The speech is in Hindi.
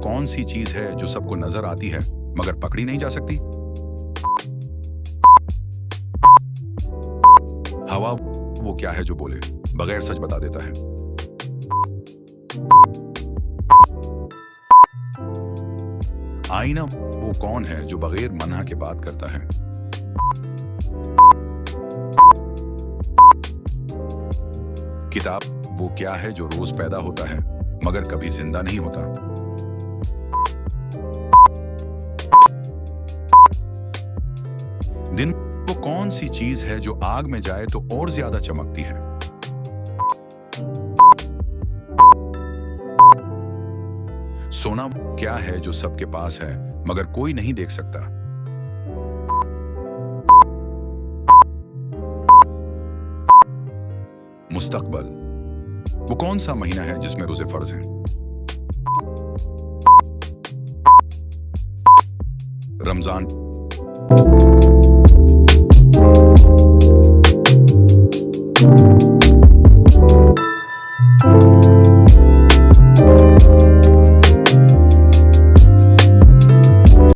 कौन सी चीज है जो सबको नजर आती है मगर पकड़ी नहीं जा सकती? हवा वो क्या है जो बोले बगैर सच बता देता है? आईना वो कौन है जो बगैर मना के बात करता है? किताब वो क्या है जो रोज पैदा होता है मगर कभी जिंदा नहीं होता? दिन वो कौन सी चीज है जो आग में जाए तो और ज्यादा चमकती है? सोना क्या है जो सबके पास है मगर कोई नहीं देख सकता? मुस्तकबल वो कौन सा महीना है जिसमें रोजे फर्ज हैं? रमजान।